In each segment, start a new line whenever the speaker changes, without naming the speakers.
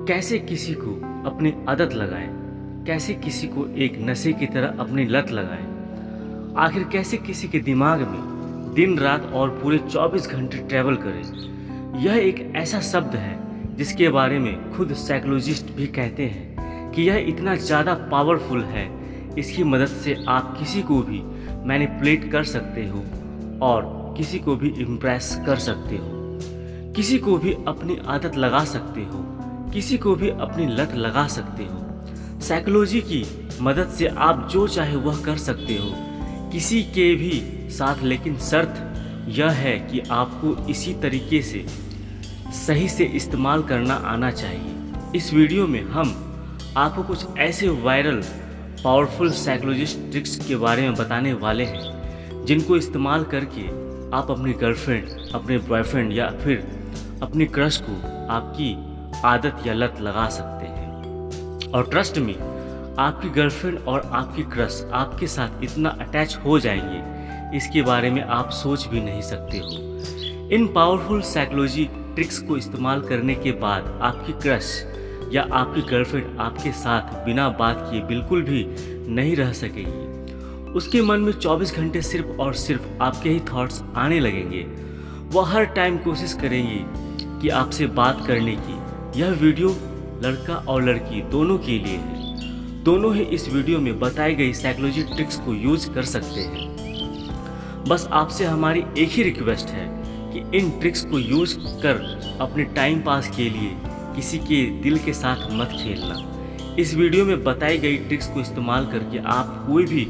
कैसे किसी को अपनी आदत लगाएं, कैसे किसी को एक नशे की तरह अपनी लत लगाएं, आखिर कैसे किसी के दिमाग में दिन रात और पूरे 24 घंटे ट्रैवल करें। यह एक ऐसा शब्द है जिसके बारे में खुद साइकोलॉजिस्ट भी कहते हैं कि यह इतना ज़्यादा पावरफुल है, इसकी मदद से आप किसी को भी मैनिपुलेट कर सकते हो और किसी को भी इम्प्रेस कर सकते हो, किसी को भी अपनी आदत लगा सकते हो, किसी को भी अपनी लत लगा सकते हो। साइकोलॉजी की मदद से आप जो चाहे वह कर सकते हो किसी के भी साथ, लेकिन शर्त यह है कि आपको इसी तरीके से सही से इस्तेमाल करना आना चाहिए। इस वीडियो में हम आपको कुछ ऐसे वायरल पावरफुल साइकोलॉजिस्ट ट्रिक्स के बारे में बताने वाले हैं जिनको इस्तेमाल करके आप अपनी गर्लफ्रेंड, अपने बॉयफ्रेंड या फिर अपनी क्रश को आपकी आदत या लत लगा सकते हैं। और ट्रस्ट में आपकी गर्लफ्रेंड और आपकी क्रश आपके साथ इतना अटैच हो जाएंगे, इसके बारे में आप सोच भी नहीं सकते हो। इन पावरफुल साइकोलॉजी ट्रिक्स को इस्तेमाल करने के बाद आपकी क्रश या आपकी गर्लफ्रेंड आपके साथ बिना बात किए बिल्कुल भी नहीं रह सकेगी। उसके मन में 24 घंटे सिर्फ और सिर्फ आपके ही थॉट्स आने लगेंगे। वह हर टाइम कोशिश करेंगी कि आपसे बात करने की। यह वीडियो लड़का और लड़की दोनों के लिए है। दोनों ही इस वीडियो में बताई गई साइकोलॉजी ट्रिक्स को यूज कर सकते हैं। बस आपसे हमारी एक ही रिक्वेस्ट है कि इन ट्रिक्स को यूज कर अपने टाइम पास के लिए किसी के दिल के साथ मत खेलना। इस वीडियो में बताई गई ट्रिक्स को इस्तेमाल करके आप कोई भी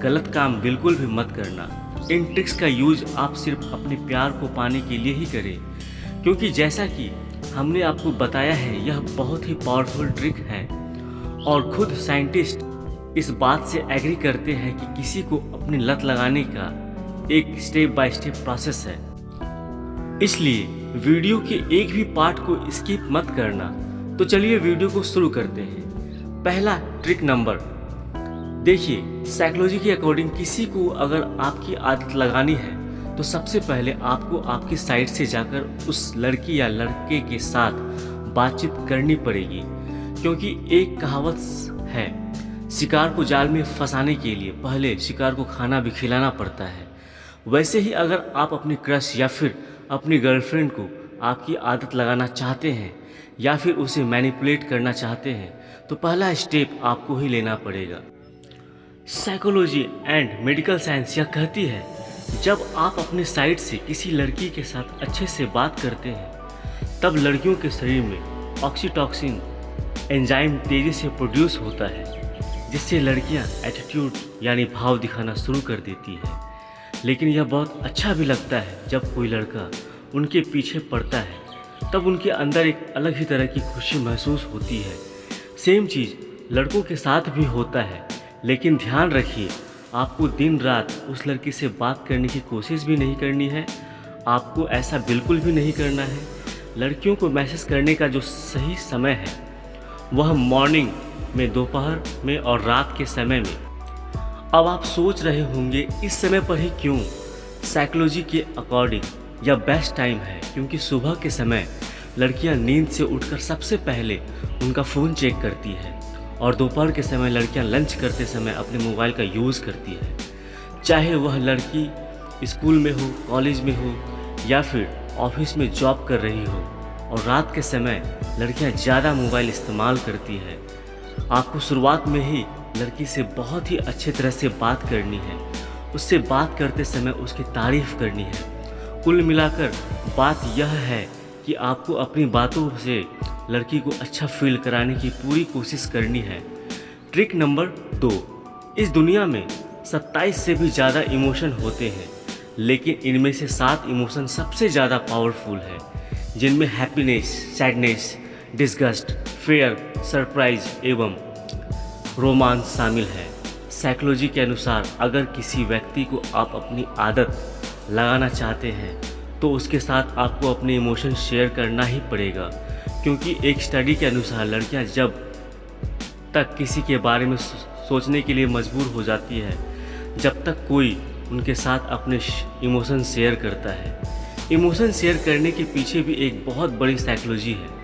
गलत काम बिल्कुल भी मत करना। इन ट्रिक्स का यूज आप सिर्फ अपने प्यार को पाने के लिए ही करें, क्योंकि जैसा कि हमने आपको बताया है यह बहुत ही पावरफुल ट्रिक है और खुद साइंटिस्ट इस बात से एग्री करते हैं कि किसी को अपनी लत लगाने का एक स्टेप बाय स्टेप प्रोसेस है। इसलिए वीडियो के एक भी पार्ट को स्किप मत करना। तो चलिए वीडियो को शुरू करते हैं। पहला ट्रिक नंबर, देखिए साइकोलॉजी के अकॉर्डिंग किसी को अगर आपकी आदत लगानी है तो सबसे पहले आपको आपकी साइड से जाकर उस लड़की या लड़के के साथ बातचीत करनी पड़ेगी, क्योंकि एक कहावत है, शिकार को जाल में फंसाने के लिए पहले शिकार को खाना भी खिलाना पड़ता है। वैसे ही अगर आप अपनी क्रश या फिर अपनी गर्लफ्रेंड को आपकी आदत लगाना चाहते हैं या फिर उसे मैनिपुलेट करना चाहते हैं तो पहला स्टेप आपको ही लेना पड़ेगा। साइकोलॉजी एंड मेडिकल साइंस यह कहती है जब आप अपने साइड से किसी लड़की के साथ अच्छे से बात करते हैं तब लड़कियों के शरीर में ऑक्सीटोसिन एंजाइम तेज़ी से प्रोड्यूस होता है, जिससे लड़कियां एटीट्यूड यानी भाव दिखाना शुरू कर देती है। लेकिन यह बहुत अच्छा भी लगता है जब कोई लड़का उनके पीछे पड़ता है, तब उनके अंदर एक अलग ही तरह की खुशी महसूस होती है। सेम चीज़ लड़कों के साथ भी होता है, लेकिन ध्यान रखिए आपको दिन रात उस लड़की से बात करने की कोशिश भी नहीं करनी है। आपको ऐसा बिल्कुल भी नहीं करना है। लड़कियों को मैसेज करने का जो सही समय है वह मॉर्निंग में, दोपहर में और रात के समय में। अब आप सोच रहे होंगे इस समय पर ही क्यों? साइकोलॉजी के अकॉर्डिंग यह बेस्ट टाइम है, क्योंकि सुबह के समय लड़कियां नींद से उठकर सबसे पहले उनका फ़ोन चेक करती है और दोपहर के समय लड़कियां लंच करते समय अपने मोबाइल का यूज़ करती है। चाहे वह लड़की स्कूल में हो, कॉलेज में हो या फिर ऑफिस में जॉब कर रही हो। और रात के समय लड़कियां ज़्यादा मोबाइल इस्तेमाल करती है। आपको शुरुआत में ही लड़की से बहुत ही अच्छे तरह से बात करनी है। उससे बात करते समय उसकी तारीफ़ करनी है। कुल मिलाकर बात यह है कि आपको अपनी बातों से लड़की को अच्छा फील कराने की पूरी कोशिश करनी है। ट्रिक नंबर 2, इस दुनिया में 27 से भी ज़्यादा इमोशन होते हैं, लेकिन इनमें से 7 इमोशन सबसे ज़्यादा पावरफुल है, जिनमें happiness, sadness, disgust, fair, surprise एवं रोमांस शामिल है। साइकोलॉजी के अनुसार अगर किसी व्यक्ति को आप अपनी आदत लगाना चाहते हैं तो उसके साथ आपको अपने इमोशन शेयर करना ही पड़ेगा, क्योंकि एक स्टडी के अनुसार लड़कियां जब तक किसी के बारे में सोचने के लिए मजबूर हो जाती है जब तक कोई उनके साथ अपने इमोशन शेयर करता है। इमोशन शेयर करने के पीछे भी एक बहुत बड़ी साइकोलॉजी है।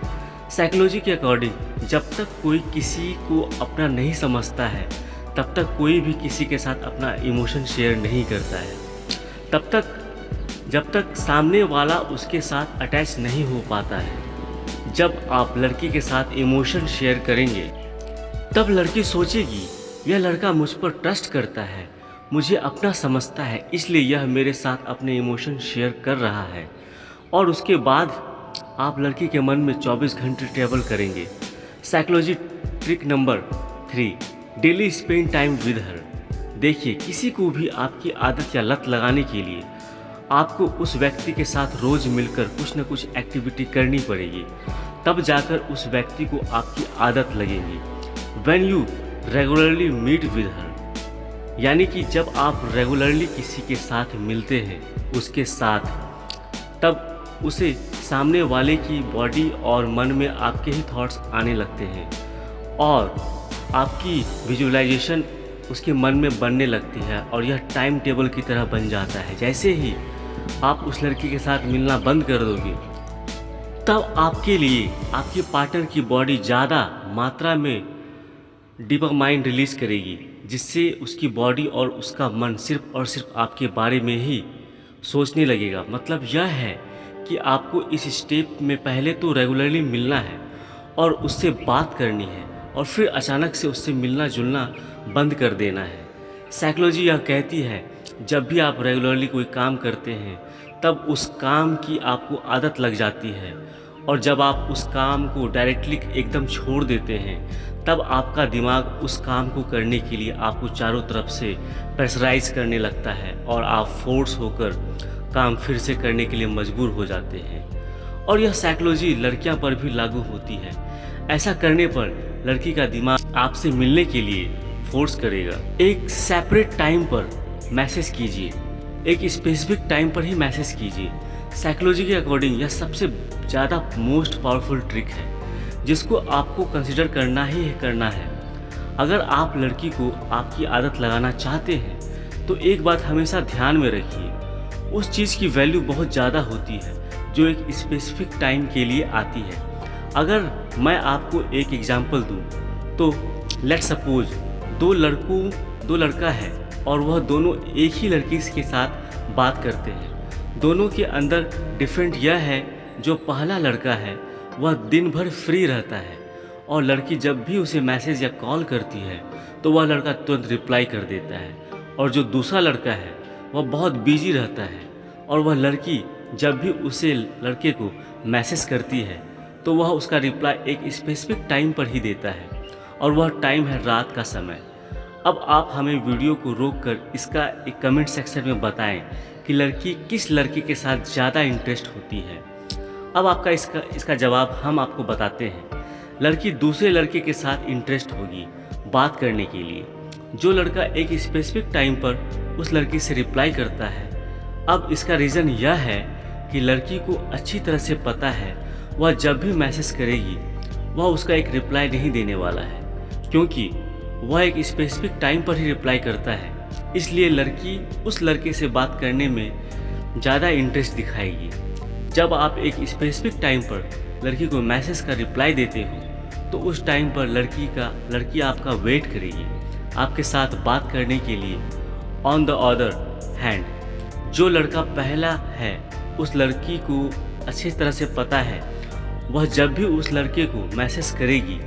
साइकोलॉजी के अकॉर्डिंग जब तक कोई किसी को अपना नहीं समझता है, तब तक कोई भी किसी के साथ अपना इमोशन शेयर नहीं करता है। तब तक जब तक सामने वाला उसके साथ अटैच नहीं हो पाता है। जब आप लड़की के साथ इमोशन शेयर करेंगे तब लड़की सोचेगी यह लड़का मुझ पर ट्रस्ट करता है, मुझे अपना समझता है, इसलिए यह मेरे साथ अपने इमोशन शेयर कर रहा है। और उसके बाद आप लड़की के मन में 24 घंटे ट्रैवल करेंगे। Psychology trick number 3, daily spend time with her. देखिए, किसी को भी आपकी आदत या लत लगाने के लिए आपको उस व्यक्ति के साथ रोज़ मिलकर कुछ न कुछ एक्टिविटी करनी पड़ेगी, तब जाकर उस व्यक्ति को आपकी आदत लगेगी। When you regularly meet with her, यानी कि जब आप रेगुलरली किसी के साथ मिलते हैं उसके साथ, तब उसे सामने वाले की बॉडी और मन में आपके ही थॉट्स आने लगते हैं और आपकी विजुअलाइजेशन उसके मन में बनने लगती है और यह टाइम टेबल की तरह बन जाता है। जैसे ही आप उस लड़की के साथ मिलना बंद कर दोगे, तब आपके लिए आपके पार्टनर की बॉडी ज़्यादा मात्रा में डोपामाइन रिलीज़ करेगी, जिससे उसकी बॉडी और उसका मन सिर्फ और सिर्फ आपके बारे में ही सोचने लगेगा। मतलब यह है कि आपको इस स्टेप में पहले तो रेगुलरली मिलना है और उससे बात करनी है और फिर अचानक से उससे मिलना जुलना बंद कर देना है। साइकोलॉजी यह कहती है जब भी आप रेगुलरली कोई काम करते हैं तब उस काम की आपको आदत लग जाती है, और जब आप उस काम को डायरेक्टली एकदम छोड़ देते हैं तब आपका दिमाग उस काम को करने के लिए आपको चारों तरफ से प्रेशराइज करने लगता है और आप फोर्स होकर काम फिर से करने के लिए मजबूर हो जाते हैं। और यह साइकोलॉजी लड़कियां पर भी लागू होती है। ऐसा करने पर लड़की का दिमाग आपसे मिलने के लिए फोर्स करेगा। एक सेपरेट टाइम पर मैसेज कीजिए, एक स्पेसिफिक टाइम पर ही मैसेज कीजिए। साइकोलॉजी के अकॉर्डिंग यह सबसे ज़्यादा मोस्ट पावरफुल ट्रिक है जिसको आपको कंसिडर करना ही करना है। अगर आप लड़की को आपकी आदत लगाना चाहते हैं तो एक बात हमेशा ध्यान में रखिए, उस चीज़ की वैल्यू बहुत ज़्यादा होती है जो एक स्पेसिफिक टाइम के लिए आती है। अगर मैं आपको एक एग्जांपल दूं तो लेट सपोज दो लड़का है और वह दोनों एक ही लड़की के साथ बात करते हैं। दोनों के अंदर डिफरेंट यह है, जो पहला लड़का है वह दिन भर फ्री रहता है और लड़की जब भी उसे मैसेज या कॉल करती है तो वह लड़का तुरंत रिप्लाई कर देता है, और जो दूसरा लड़का है वह बहुत बिजी रहता है और वह लड़की जब भी उसे लड़के को मैसेज करती है तो वह उसका रिप्लाई एक स्पेसिफिक टाइम पर ही देता है, और वह टाइम है रात का समय। अब आप हमें वीडियो को रोककर इसका एक कमेंट सेक्शन में बताएं कि लड़की किस लड़के के साथ ज़्यादा इंटरेस्ट होती है। अब आपका इसका जवाब हम आपको बताते हैं। लड़की दूसरे लड़के के साथ इंटरेस्ट होगी बात करने के लिए। जो लड़का एक स्पेसिफिक टाइम पर उस लड़की से रिप्लाई करता है, अब इसका रीज़न यह है कि लड़की को अच्छी तरह से पता है वह जब भी मैसेज करेगी वह उसका एक रिप्लाई नहीं देने वाला है, क्योंकि वह एक स्पेसिफिक टाइम पर ही रिप्लाई करता है। इसलिए लड़की उस लड़के से बात करने में ज़्यादा इंटरेस्ट दिखाएगी। जब आप एक स्पेसिफिक टाइम पर लड़की को मैसेज का रिप्लाई देते हो तो उस टाइम पर लड़की आपका वेट करेगी आपके साथ बात करने के लिए। ऑन द अदर हैंड, जो लड़का पहला है उस लड़की को अच्छी तरह से पता है वह जब भी उस लड़के को मैसेज करेगी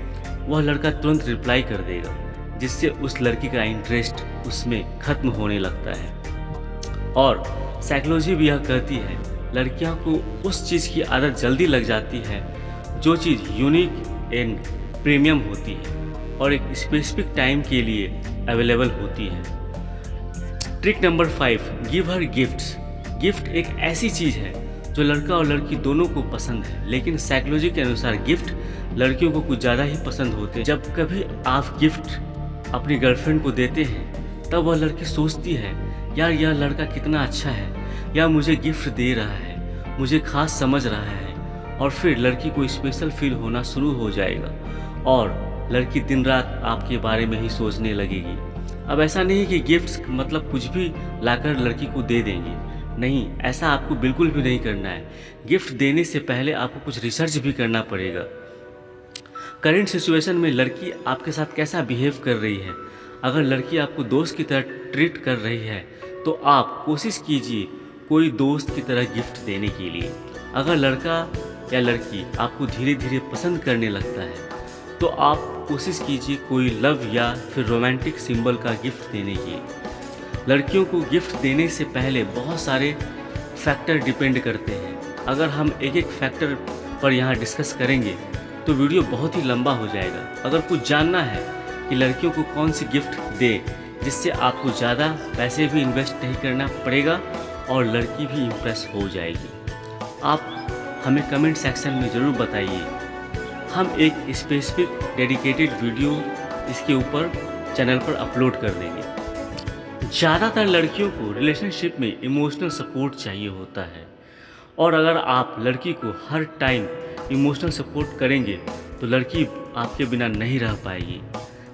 वह लड़का तुरंत रिप्लाई कर देगा, जिससे उस लड़की का इंटरेस्ट उसमें ख़त्म होने लगता है। और साइकोलॉजी भी यह कहती है लड़कियों को उस चीज़ की आदत जल्दी लग जाती है जो चीज़ यूनिक एंड प्रीमियम होती है और एक स्पेसिफिक टाइम के लिए अवेलेबल होती है। Trick number 5, give her gifts. Gift एक ऐसी चीज़ है जो लड़का और लड़की दोनों को पसंद है, लेकिन साइकोलॉजी के अनुसार गिफ्ट लड़कियों को कुछ ज़्यादा ही पसंद होते हैं। जब कभी आप गिफ्ट अपनी गर्लफ्रेंड को देते हैं तब वह लड़की सोचती है यार यह लड़का कितना अच्छा है, या मुझे गिफ्ट दे रहा है, मुझे खास समझ रहा है, और फिर लड़की को स्पेशल फील होना शुरू हो जाएगा और लड़की दिन रात आपके बारे में ही सोचने लगेगी। अब ऐसा नहीं कि गिफ्ट्स मतलब कुछ भी लाकर लड़की को दे देंगे, नहीं, ऐसा आपको बिल्कुल भी नहीं करना है। गिफ्ट देने से पहले आपको कुछ रिसर्च भी करना पड़ेगा करंट सिचुएशन में लड़की आपके साथ कैसा बिहेव कर रही है। अगर लड़की आपको दोस्त की तरह ट्रीट कर रही है तो आप कोशिश कीजिए कोई दोस्त की तरह गिफ्ट देने के लिए। अगर लड़का या लड़की आपको धीरे धीरे पसंद करने लगता है तो आप कोशिश कीजिए कोई लव या फिर रोमांटिक सिंबल का गिफ्ट देने की। लड़कियों को गिफ्ट देने से पहले बहुत सारे फैक्टर डिपेंड करते हैं। अगर हम एक एक फैक्टर पर यहाँ डिस्कस करेंगे तो वीडियो बहुत ही लंबा हो जाएगा। अगर कुछ जानना है कि लड़कियों को कौन सी गिफ्ट दे जिससे आपको ज़्यादा पैसे भी इन्वेस्ट नहीं करना पड़ेगा और लड़की भी इम्प्रेस हो जाएगी, आप हमें कमेंट सेक्शन में ज़रूर बताइए। हम एक स्पेसिफिक डेडिकेटेड वीडियो इसके ऊपर चैनल पर अपलोड कर देंगे। ज़्यादातर लड़कियों को रिलेशनशिप में इमोशनल सपोर्ट चाहिए होता है और अगर आप लड़की को हर टाइम इमोशनल सपोर्ट करेंगे तो लड़की आपके बिना नहीं रह पाएगी।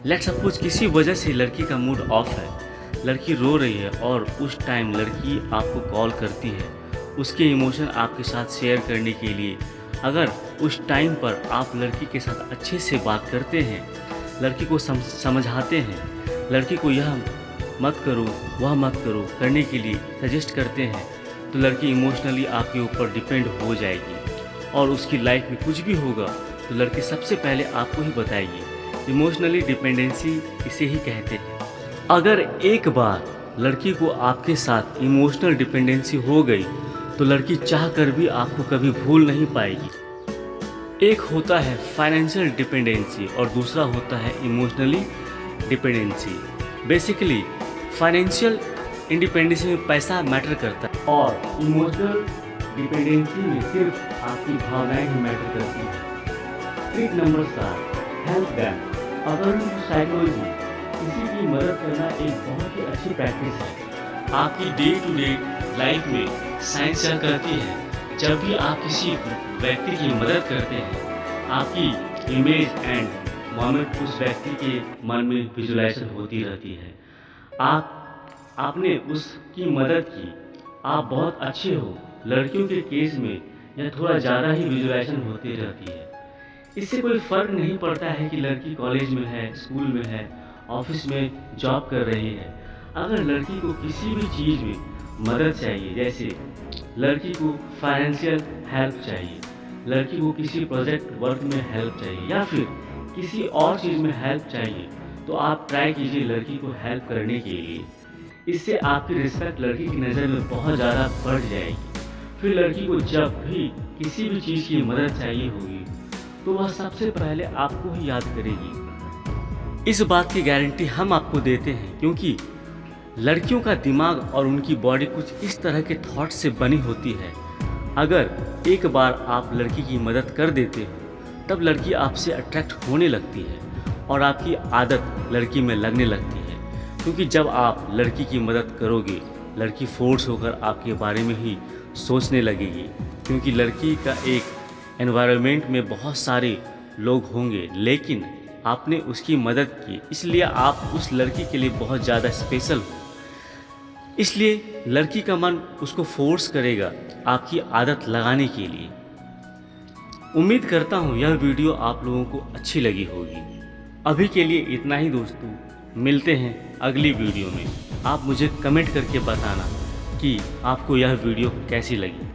लेट्स सपोज किसी वजह से लड़की का मूड ऑफ है, लड़की रो रही है और उस टाइम लड़की आपको कॉल करती है उसके इमोशन आपके साथ शेयर करने के लिए। अगर उस टाइम पर आप लड़की के साथ अच्छे से बात करते हैं, लड़की को समझाते हैं, लड़की को यह मत करो वह मत करो करने के लिए सजेस्ट करते हैं तो लड़की इमोशनली आपके ऊपर डिपेंड हो जाएगी और उसकी लाइफ में कुछ भी होगा तो लड़की सबसे पहले आपको ही बताएगी। इमोशनली डिपेंडेंसी इसे ही कहते हैं। अगर एक बार लड़की को आपके साथ इमोशनल डिपेंडेंसी हो गई तो लड़की चाह कर भी आपको कभी भूल नहीं पाएगी। एक होता है फाइनेंशियल डिपेंडेंसी और दूसरा होता है emotionally dependency. Basically financial independency में पैसा मैटर करता है और इमोशनल डिपेंडेंसी में सिर्फ आपकी भावनाएं ही मैटर करती है। Trick number 7, help them. According to psychology किसी की मदद करना एक बहुत ही अच्छी प्रैक्टिस है। आपकी डे टू डे लाइफ में साइंस यह कहती है जब भी आप किसी व्यक्ति की मदद करते हैं आपकी इमेज एंड मोमेंट उस व्यक्ति के मन में विजुलाइजेशन होती रहती है। आपने उसकी मदद की, आप बहुत अच्छे हो। लड़कियों के केस में यह थोड़ा ज़्यादा ही विजुलाइजेशन होती रहती है। इससे कोई फ़र्क नहीं पड़ता है कि लड़की कॉलेज में है, स्कूल में है, ऑफिस में जॉब कर रही है। अगर लड़की को किसी भी चीज़ में मदद चाहिए, जैसे लड़की को फाइनेंशियल हेल्प चाहिए, लड़की को किसी प्रोजेक्ट वर्क में हेल्प चाहिए या फिर किसी और चीज़ में हेल्प चाहिए तो आप ट्राई कीजिए लड़की को हेल्प करने के लिए। इससे आपकी रिस्पेक्ट लड़की की नज़र में बहुत ज़्यादा बढ़ जाएगी। फिर लड़की को जब भी किसी भी चीज़ की मदद चाहिए होगी तो वह सबसे पहले आपको ही याद करेगी। इस बात की गारंटी हम आपको देते हैं क्योंकि लड़कियों का दिमाग और उनकी बॉडी कुछ इस तरह के थॉट से बनी होती है। अगर एक बार आप लड़की की मदद कर देते हो तब लड़की आपसे अट्रैक्ट होने लगती है और आपकी आदत लड़की में लगने लगती है। क्योंकि जब आप लड़की की मदद करोगे लड़की फोर्स होकर आपके बारे में ही सोचने लगेगी। क्योंकि लड़की का एक एनवायरनमेंट में बहुत सारे लोग होंगे लेकिन आपने उसकी मदद की, इसलिए आप उस लड़की के लिए बहुत ज़्यादा स्पेशल हो। इसलिए लड़की का मन उसको फोर्स करेगा आपकी आदत लगाने के लिए। उम्मीद करता हूँ यह वीडियो आप लोगों को अच्छी लगी होगी। अभी के लिए इतना ही दोस्तों, मिलते हैं अगली वीडियो में। आप मुझे कमेंट करके बताना कि आपको यह वीडियो कैसी लगी।